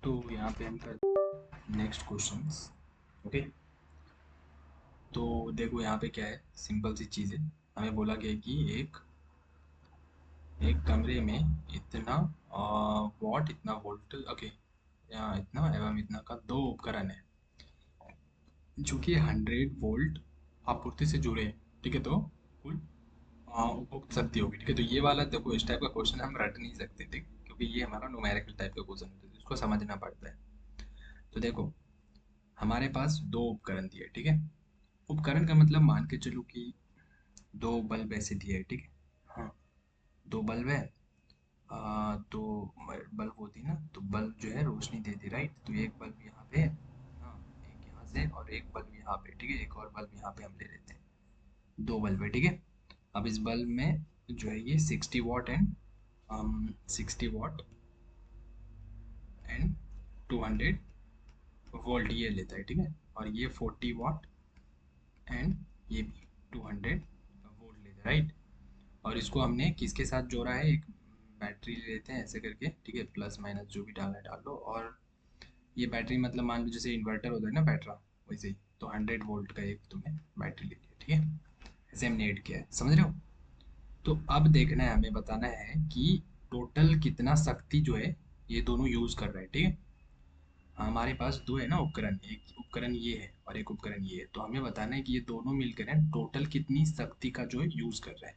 तो यहाँ पे हम कर नेक्स्ट क्वेश्चंस। ओके, तो देखो यहाँ पे क्या है, सिंपल सी चीज़ है। हमें बोला गया है कि एक एक कमरे में इतना वॉट इतना वोल्ट, ओके, यहाँ इतना एवं इतना का दो उपकरण है जो कि 100 वोल्ट आपूर्ति से जुड़े हैं। ठीक है, तो कुल उपभोग शक्ति होगी। ठीक है, तो ये वाला देखो, इस टाइप का क्वेश्चन हम रट नहीं सकते, ठीक, क्योंकि ये हमारा न्यूमेरिकल टाइप का क्वेश्चन होता है, इसको समझना पड़ता है। तो देखो, हमारे पास दो उपकरण दिए, ठीक है। उपकरण का मतलब मान के चलो कि दो बल्ब ऐसे दिए है, ठीक है। हाँ, दो बल्ब है। तो बल्ब होती ना, तो बल्ब जो है रोशनी देती, राइट। तो एक बल्ब यहाँ पे है, हाँ, एक यहाँ से और एक बल्ब यहाँ पे, ठीक है। एक और बल्ब यहाँ पे हम ले लेते हैं, दो बल्ब है, ठीक है। अब इस बल्ब में जो है ये 60 what and 60 what and 200 volt ये लेता है, ठीक है। और ये 40 वॉट एंड ये भी 200 वोल्ट लेता है, राइट। और इसको हमने किसके साथ जोड़ा है, एक बैटरी ले लेते हैं ऐसे करके, ठीक है। प्लस माइनस जो भी डालना है डाल लो। और ये बैटरी मतलब मान लो जैसे इन्वर्टर होता है ना बैटरा, वैसे ही। तो 100 वोल्ट का एक तुमने बैटरी ले लिया, ठीक है। ऐसे हमने ऐड किया है, समझ रहे हो। तो अब देखना है, हमें बताना है कि टोटल कितना शक्ति जो है ये दोनों यूज कर रहे हैं, ठीक है। हमारे पास दो है ना उपकरण, एक उपकरण ये है और एक उपकरण ये है। तो हमें बताना है कि ये दोनों मिलकर है टोटल कितनी शक्ति का जो है यूज कर रहा है,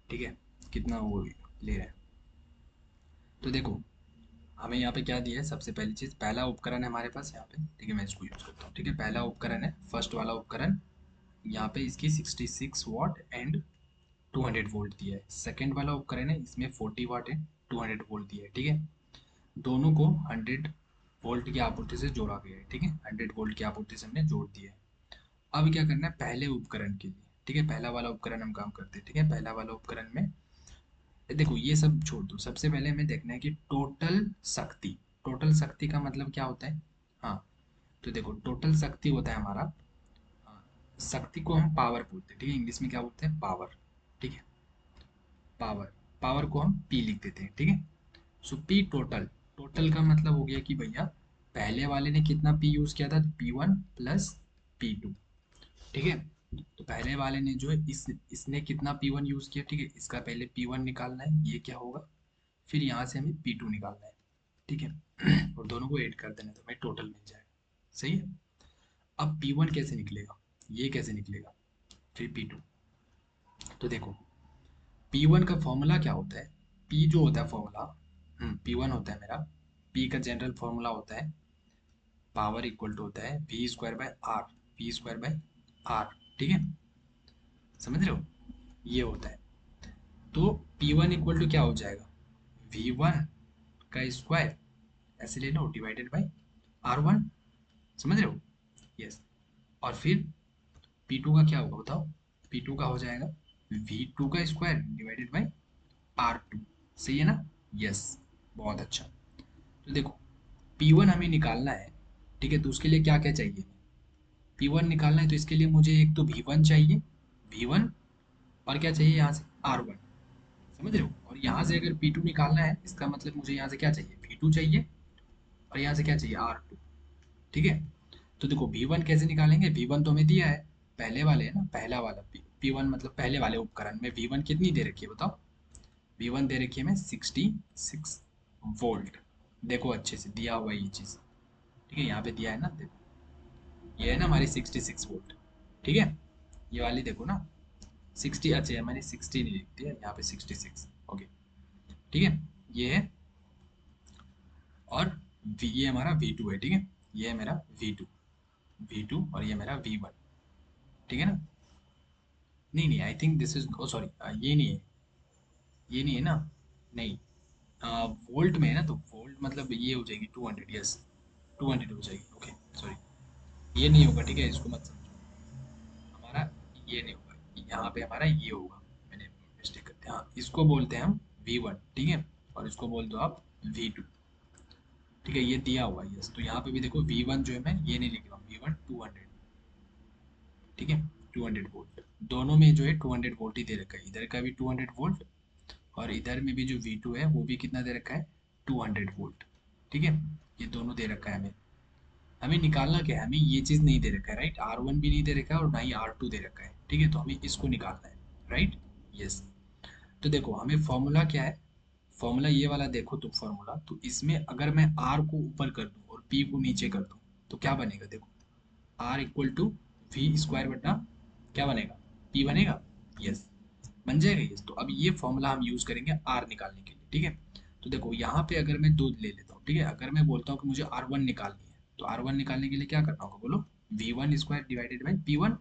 ठीक है। कितना वो ले रहा है। तो देखो, हमें यहाँ पे क्या दिया है, सबसे पहली चीज, पहला उपकरण है हमारे पास यहाँ पे, ठीक है। मैं इसको यूज करता हूँ, ठीक है। पहला उपकरण है, फर्स्ट वाला उपकरण, यहाँ पे इसकी 66 वॉट एंड 200 वोल्ट दिया है। सेकंड वाला उपकरण है, इसमें 40 वॉट एंड 200 वोल्ट दिया है, ठीक है। दोनों को 100 वोल्ट की आपूर्ति से जोड़ा गया है, ठीक है। 100 वोल्ट की आपूर्ति से हमने जोड़ दिया है। अब क्या करना है पहले उपकरण के लिए, ठीक है। पहला वाला उपकरण हम काम करते हैं, ठीक है। पहला वाला उपकरण में देखो ये सब छोड़ दो, सबसे पहले हमें देखना है कि टोटल शक्ति। टोटल शक्ति का मतलब क्या होता है, हाँ। तो देखो, टोटल शक्ति होता है हमारा, हाँ, शक्ति को हम पावर बोलते हैं, ठीक है। इंग्लिश में क्या बोलते हैं, पावर, ठीक है। पावर, पावर को हम पी लिख देते हैं, ठीक है। सो पी टोटल, टोटल का मतलब हो गया कि भैया पहले वाले ने कितना पी यूज किया था, P1 प्लस P2, ठीक है। तो पहले वाले ने जो है इसने कितना P1 यूज किया, ठीक है। इसका पहले P1 निकालना है, ये क्या होगा, फिर यहाँ से हमें P2 निकालना है, ठीक है। और दोनों को ऐड कर देना तो हमें टोटल मिल जाएगा, सही है। अब P1 कैसे निकलेगा, ये कैसे निकलेगा, फिर P2। तो देखो, P1 का फॉर्मूला क्या होता है, P जो होता है फॉर्मूला, P1 होता है मेरा, P का जनरल फॉर्मूला होता है, पावर इक्वल टू होता है V² बाय R, V²बाय R, ठीक है। समझ रहे हो, ये होता है। तो P1 इक्वल टू क्या हो जाएगा, V1 का स्क्वायर, ऐसे ले लो, डिवाइडेड बाय R1, समझ रहे हो, यस। और फिर P2 का क्या होगा बताओ, P2 का हो जाएगा V2 का स्क्वायर डिवाइडेड बाय R2, सही है ना, यस। बहुत अच्छा। तो देखो, P1 हमें निकालना है, ठीक है। तो उसके लिए क्या क्या चाहिए, P1 निकालना है तो इसके लिए मुझे एक तो V1 चाहिए, V1, और क्या चाहिए यहाँ से R1, समझ रहे हो। और यहाँ से अगर P2 निकालना है, इसका मतलब मुझे यहाँ से क्या चाहिए, V2 चाहिए, और यहाँ से क्या चाहिए, R2, ठीक है। तो देखो V1 कैसे निकालेंगे, V1 तो हमें दिया है, पहले वाले है ना, पहला वाला P1 मतलब पहले वाले उपकरण में V1 कितनी दे रखी है बताओ, V1 दे रखी है हमें 66 वोल्ट। देखो अच्छे से दिया हुआ है ये चीज़, ठीक है। यहाँ पे दिया है ना, देखो ये है ना हमारी 66 वोल्ट, ठीक है। ये वाली देखो ना 60, अच्छा मैंने 60 नहीं लिख दिया यहाँ पे, 66, ओके, ठीक है। ये है, और ये हमारा V2 है, ठीक है। ये है मेरा V2, V2, और ये मेरा V1, ठीक है ना। नहीं नहीं, I think this is, oh sorry, ये नहीं है, ये नहीं है ना, नहीं, वोल्ट में है ना, तो वोल्ट मतलब ये हो जाएगी 200, यस, 200 हो जाएगी, ओके, सॉरी। ये नहीं होगा, ठीक है, इसको मत समझो, हमारा ये नहीं होगा, यहाँ पे हमारा ये होगा, मैंने मिस्टेक करते हैं, हाँ, इसको बोलते हैं हम V1, ठीक है। और इसको बोल दो आप V2, ठीक है। ये दिया हुआ है, यस। तो यहाँ पे भी देखो V1 जो है, मैं ये नहीं लिख रहा हूँ, V1 200, ठीक है, 200 वोल्ट। दोनों में जो है 200 वोल्ट ही दे रखा है, इधर का भी 200 वोल्ट, और इधर में भी जो V2 है वो भी कितना दे रखा है, 200 वोल्ट, ठीक है, ये दोनों दे रखा है हमें। हमें निकालना क्या है, हमें ये चीज़ नहीं दे रखा है, राइट, R1 भी नहीं दे रखा है और ना ही R2 दे रखा है, ठीक है, तो हमें इसको निकालना है, राइट। यस। तो देखो हमें फॉर्मूला क्या है, फॉर्मूला ये वाला देखो तुम फॉर्मूला, तो इसमें अगर मैं R को ऊपर कर दूं और P को नीचे कर दूं तो क्या बनेगा, देखो R equal to V square बटा क्या बनेगा, P बनेगा। यस, बन जाएगा ये। तो अब ये फॉर्मूला हम यूज करेंगे R निकालने के लिए, ठीक है। तो देखो यहाँ पे अगर मैं दो ले लेता हूँ, ठीक है, अगर मैं बोलता हूँ कि मुझे R1 निकालनी है, तो R1 निकालने के लिए क्या करना होगा बोलो, V1 square divided by P1,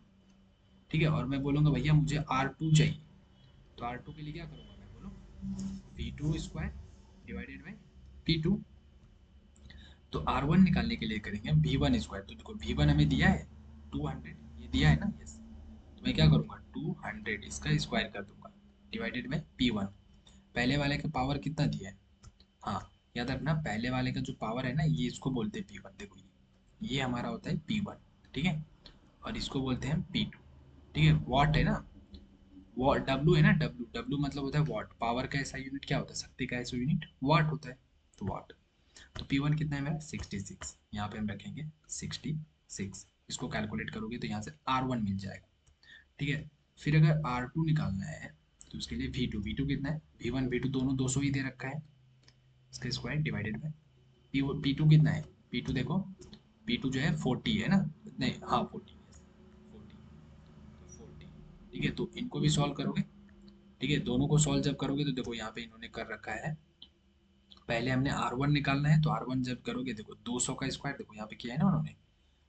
ठीक है। और मैं बोलूंगा भैया मुझे R2 चाहिए, तो R2 के लिए क्या करूंगा मैं, बोलो V2 square divided by P2। तो R1 निकालने के लिए करेंगे हम V1 स्क्वायर, तो देखो V1 हमें दिया है 200, ये दिया है ना, यस। तो मैं क्या करूंगा 200 इसका स्क्वायर कर दूंगा डिवाइडेड बाई P1। पहले वाले का पावर कितना दिया है, हाँ, याद रखना पहले वाले का जो पावर है ना, ये इसको बोलते हैं P1, देखो ये हमारा होता है P1, ठीक है, और इसको बोलते हैं P2, ठीक है। वॉट है ना, वॉट डब्लू है ना, डब्लू डब्लू मतलब होता है वॉट, पावर का ऐसा यूनिट क्या होता है, शक्ति का ऐसा यूनिट वाट होता है, तो वाट। तो P1 कितना है मेरा 66, यहाँ पे हम रखेंगे 66, इसको कैलकुलेट करोगे तो यहाँ से R1 मिल जाएगा, ठीक है। फिर अगर R2 निकालना है तो उसके लिए V2 कितना है, V1 V2 दोनों 200 ही दे रखा है, इसका स्क्वायर डिवाइडेड बाय P2 कितना है, P2 देखो, P2 जो है 40 है ना, नहीं हाँ 40, 40, तो 40, ठीक है। तो इनको भी सॉल्व करोगे, ठीक है, दोनों को सॉल्व जब करोगे तो देखो यहाँ पे इन्होंने कर रखा है, पहले हमने R1 निकालना है, तो R1 जब करोगे देखो 200 का स्क्वायर, देखो यहाँ पे किया है ना उन्होंने,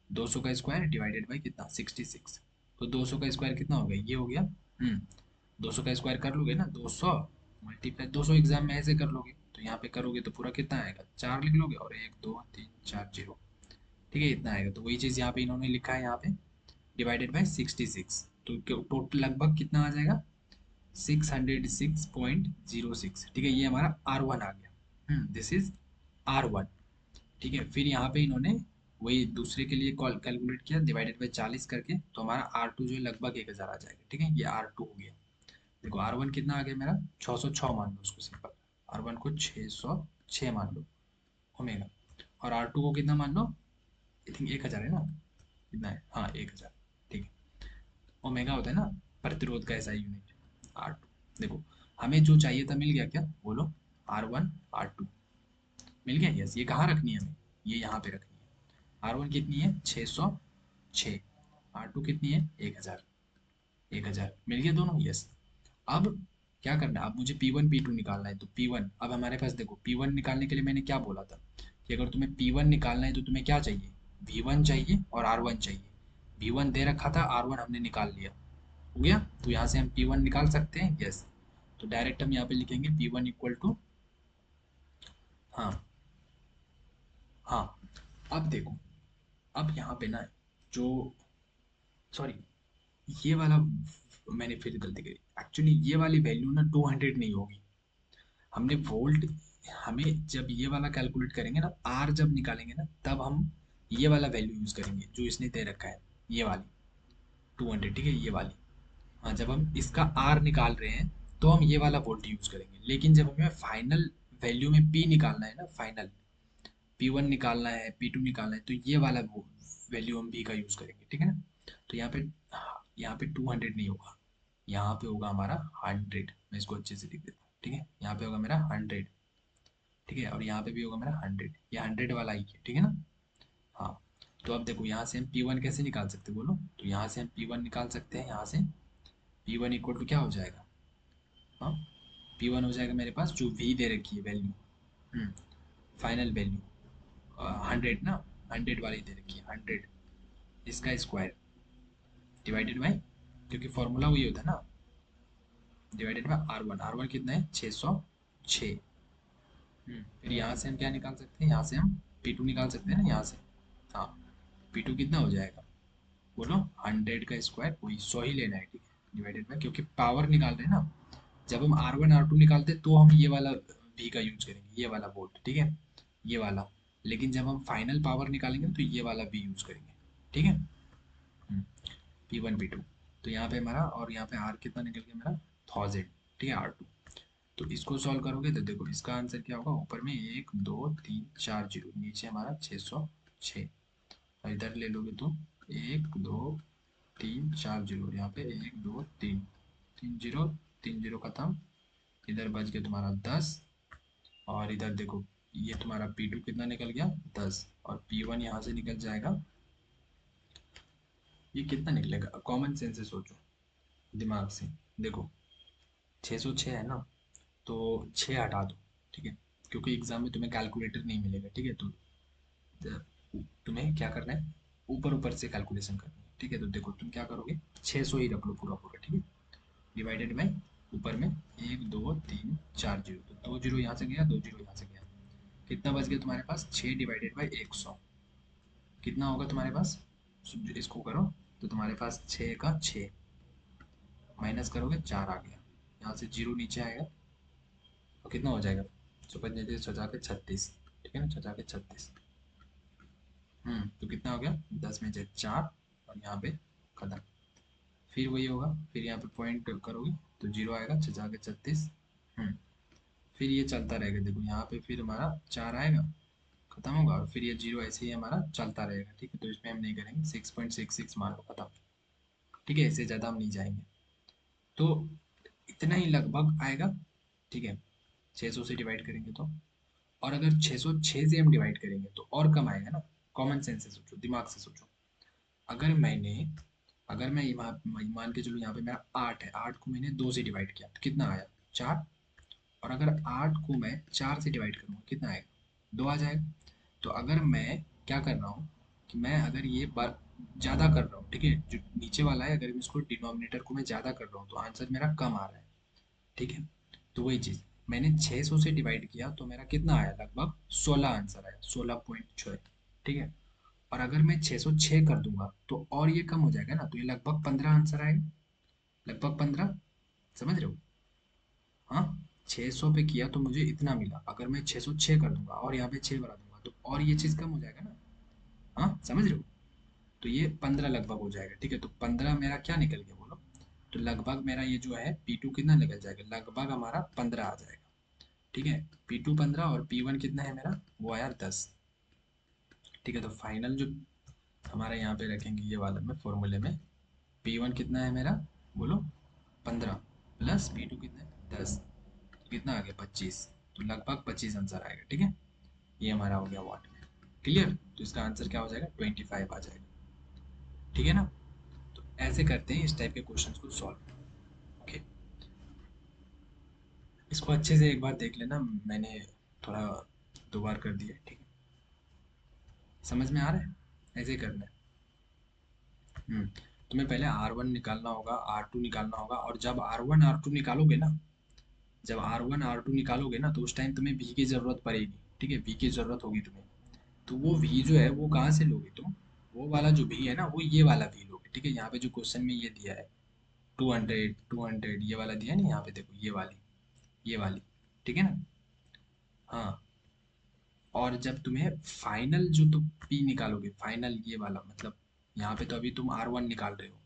200 का स्क्वायर डिवाइडेड बाई कितना 66, तो 200 का स्क्वायर कितना हो गया, ये हो गया। 200 का स्क्वायर कर लोगे ना, 200 मल्टीप्लाई 200 एग्जाम में ऐसे कर लोगे, तो यहाँ पे करोगे तो पूरा कितना आएगा, 4 लिख लोगे और 1 2 3 4 0, ठीक है, इतना आएगा। तो वही चीज़ यहाँ पे इन्होंने लिखा है, यहाँ पे डिवाइडेड बाई 66, तो टोटल लगभग कितना आ जाएगा 606.06, ठीक है, ये हमारा R1 आ गया, दिस इज R1, ठीक है। फिर यहाँ पे इन्होंने वही दूसरे के लिए कॉल कैलकुलेट किया डिवाइडेड बाई 40 करके, तो हमारा R2 जो है लगभग 1000 आ जाएगा, ठीक है, ये R2 हो गया। देखो R1 कितना आ गया मेरा 606 मान लो उसको, सिंपल R1 को 606 मान लो ओमेगा, और R2 को कितना मान लो, आई थिंक 1000 है ना, कितना है, हाँ 1000, ठीक है। ओमेगा होता है ना प्रतिरोध का ऐसा यूनिट, R2। देखो हमें जो चाहिए था मिल गया क्या, बोलो R1 R2 मिल गया, यस। ये कहाँ रखनी है हमें, ये यहाँ पे रखनी है। R1 कितनी है 606, R2 कितनी है 1000, 1000 मिल गया दोनों, यस। अब क्या करना है, अब मुझे P1 P2 निकालना है, तो P1 अब हमारे पास देखो, P1 निकालने के लिए मैंने क्या बोला था कि अगर तुम्हें P1 निकालना है तो तुम्हें क्या चाहिए, V1 चाहिए और R1 चाहिए। V1 दे रखा था, R1 हमने निकाल लिया, हो गया। तो यहाँ से हम P1 निकाल सकते हैं, यस। तो डायरेक्ट हम यहाँ पे लिखेंगे P1 इक्वल टू, हाँ हाँ, अब देखो, अब यहाँ पे ना जो, सॉरी, ये वाला मैंने फिर गलती करी, एक्चुअली ये वाली वैल्यू ना 200 नहीं होगी, हमने वोल्ट, हमें जब ये वाला कैलकुलेट करेंगे ना, आर जब निकालेंगे ना, तब हम ये वाला वैल्यू यूज करेंगे जो इसने दे रखा है, ये वाली 200, ठीक है, ये वाली। हाँ, जब हम इसका आर निकाल रहे हैं तो हम ये वाला वोल्ट यूज करेंगे, लेकिन जब हमें फाइनल वैल्यू में पी निकालना है ना, फाइनल P1 निकालना है, P2 निकालना है, तो ये वाला वो वैल्यू हम V का यूज करेंगे, ठीक है ना। तो यहाँ पे 200 नहीं होगा, यहाँ पे होगा हमारा 100, मैं इसको अच्छे से लिख देता हूँ, ठीक है, यहाँ पे होगा मेरा 100, ठीक है, और यहाँ पे भी होगा मेरा 100, ये 100 वाला ही है, ठीक है ना। हाँ, तो अब देखो यहाँ से हम P1 कैसे निकाल सकते हैं बोलो, तो यहाँ से हम P1 निकाल सकते हैं, यहाँ से P1 इक्वल टू क्या हो जाएगा, हाँ, P1 हो जाएगा मेरे पास जो V दे रखी है वैल्यू, फाइनल वैल्यू 100 ना, 100 वाली दे रखी है 100, इसका स्क्वायर डिवाइडेड बाई, क्योंकि फॉर्मूला वही होता है ना, डिवाइडेड बाई R1 कितना है 606। फिर यहाँ से हम क्या निकाल सकते हैं, यहाँ से हम P2 निकाल सकते हैं ना, यहाँ से, हाँ, P2 कितना हो जाएगा बोलो, 100 का स्क्वायर वही 100 ही लेना है, ठीक है, डिवाइडेड बाई, क्योंकि पावर निकाल रहे हैं ना, जब हम R1 R2 निकालते हैं तो हम ये वाला V का यूज करेंगे, ये वाला वोल्ट, ठीक है, ये वाला। लेकिन जब हम फाइनल पावर निकालेंगे तो ये वाला V यूज करेंगे, ठीक है। P1 P2, तो यहाँ पे हमारा, और यहाँ पे R कितना निकल गया मेरा 1000, ठीक है, R2। तो इसको सॉल्व करोगे तो देखो इसका आंसर क्या होगा, ऊपर में 1 2 3 4 जीरो, नीचे हमारा 606। और इधर ले लोगे तुम 1 2 3 4 जीरो, यहाँ पे 1 2 3 3 जीरो, 3 जीरो खत्म। इधर बच गया तुम्हारा 10। और इधर देखो ये तुम्हारा P2 कितना निकल गया 10, और P1 यहाँ से निकल जाएगा, ये कितना निकलेगा, कॉमन सेंस से सोचो, दिमाग से। देखो 606 है ना, तो 6 हटा दो, ठीक है, क्योंकि एग्जाम में तुम्हें कैलकुलेटर नहीं मिलेगा, ठीक है। तो तुम्हें क्या करना है, ऊपर ऊपर से कैलकुलेशन करनी है, ठीक है। तो देखो तुम क्या करोगे, 600 ही रख लो पूरा पूरा, ठीक है, डिवाइडेड बाई ऊपर में 1 2 3 4 जीरो, तो 2 जीरो यहाँ से गया, 2 जीरो यहाँ से गया, कितना बच गया तुम्हारे पास, 6 डिवाइडेड बाई 100, कितना होगा तुम्हारे पास, इसको करो तो तुम्हारे पास 6 का 6, माइनस करोगे 4 आ गया, यहाँ से जीरो नीचे आएगा, तो कितना हो जाएगा, सुपर नेगेटिव 6 के 36, ठीक है ना, 6 के 36। तो कितना हो गया, 10 में से 4, और यहाँ पे खत्म। फिर वही होगा, फिर यहाँ पे पॉइंट करोगे तो जीरो आएगा, 6 के 36। फिर ये चलता रहेगा, देखो यहाँ पे फिर हमारा 4 आएगा, खत्म होगा, और फिर ये जीरो ऐसे ही हमारा चलता रहेगा, ठीक है। तो इसमें हम नहीं करेंगे, 6.66 मान लो, खत्म, ठीक है, इससे ज़्यादा हम नहीं जाएंगे। तो इतना ही लगभग आएगा, ठीक है, 600 से डिवाइड करेंगे तो। और अगर 606 से हम डिवाइड करेंगे तो और कम आएगा ना, कॉमन सेंस से सोचो, दिमाग से सोचो। अगर मैंने अगर मैं मान के चलो यहाँ पे मेरा 8 है, 8 को मैंने 2 से डिवाइड किया तो कितना आया, 4। और अगर 8 को मैं 4 से डिवाइड करूँगा कितना आएगा, 2 आ जाएगा। तो अगर मैं क्या कर रहा हूँ कि मैं अगर ये बार ज़्यादा कर रहा हूँ, ठीक है, जो नीचे वाला है अगर मैं इसको डिनोमिनेटर को मैं ज़्यादा कर रहा हूँ तो आंसर मेरा कम आ रहा है, ठीक है। तो वही चीज़ मैंने 600 से डिवाइड किया तो मेरा कितना आया, लगभग 16 आंसर आया, 16.6, ठीक है। और अगर मैं 606 कर दूंगा तो और ये कम हो जाएगा ना, तो ये लगभग 15 आंसर आएगा, लगभग 15, समझ रहे हो। हाँ, 600 पे किया तो मुझे इतना मिला, अगर मैं 606 कर दूंगा और यहाँ पे 6 बढ़ा दूंगा तो और ये चीज़ कम हो जाएगा ना। हाँ, समझ रहे हो। तो ये 15 लगभग हो जाएगा, ठीक है। तो 15 मेरा क्या निकल गया बोलो, तो लगभग मेरा ये जो है P2 कितना निकल जाएगा, लगभग हमारा 15 आ जाएगा, ठीक है। P2 15 और P1 कितना है मेरा, वो आया 10, ठीक है। तो फाइनल जो हमारा यहाँ पे रखेंगे ये वाला में फॉर्मूले में, P1 कितना है मेरा बोलो, 15, प्लस P2 कितना है 10, तो कितना आ गया 25, तो लगभग 25 आंसर आएगा, ठीक है। ये हमारा हो गया वाट में, क्लियर। तो इसका आंसर क्या हो जाएगा, 25 आ जाएगा, ठीक है ना। तो ऐसे करते हैं इस टाइप के क्वेश्चन को सॉल्व। ओके, इसको अच्छे से एक बार देख लेना, मैंने थोड़ा दो बार कर दिया है, ठीक है, समझ में आ रहा है, ऐसे ही करना है। तुम्हें पहले R1 निकालना होगा, R2 निकालना होगा, और जब R1 R2 निकालोगे ना, जब R1 R2 निकालोगे ना तो उस टाइम तुम्हें V की ज़रूरत पड़ेगी, ठीक है, V की ज़रूरत होगी तुम्हें। तो वो V जो है वो कहाँ से लोगे तुम, वो वाला जो V है ना वो ये वाला V लोगे, ठीक है। यहाँ पे जो क्वेश्चन में ये दिया है 200 200 ये वाला दिया है ना, यहाँ पे देखो ये वाली, ठीक है ना। हाँ, और जब तुम्हें फाइनल जो तुम P निकालोगे, फाइनल ये वाला मतलब, यहाँ पे तो अभी तुम R1 निकाल रहे हो,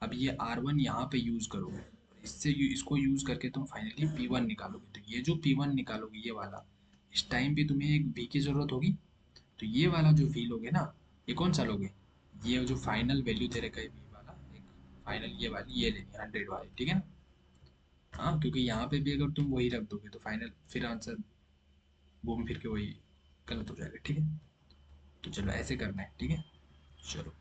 अब ये R1 यहाँ पे यूज़ करोगे, इसको यूज़ करके तुम फाइनली P1 निकालोगे। तो ये जो P1 निकालोगे ये वाला, इस टाइम पे तुम्हें एक V की ज़रूरत होगी, तो ये वाला जो V लोगे ना, ये कौन सा लोगे, ये जो फाइनल वैल्यू दे रखा है V वाला, एक फाइनल ये वाली ये लेनी है 100 वाली, ठीक है ना। हाँ, क्योंकि यहाँ पे भी अगर तुम वही रख दोगे तो फाइनल फिर आंसर घूम फिर के वही गलत हो जाएगा, ठीक है। तो चलो ऐसे करना है, ठीक है, चलो।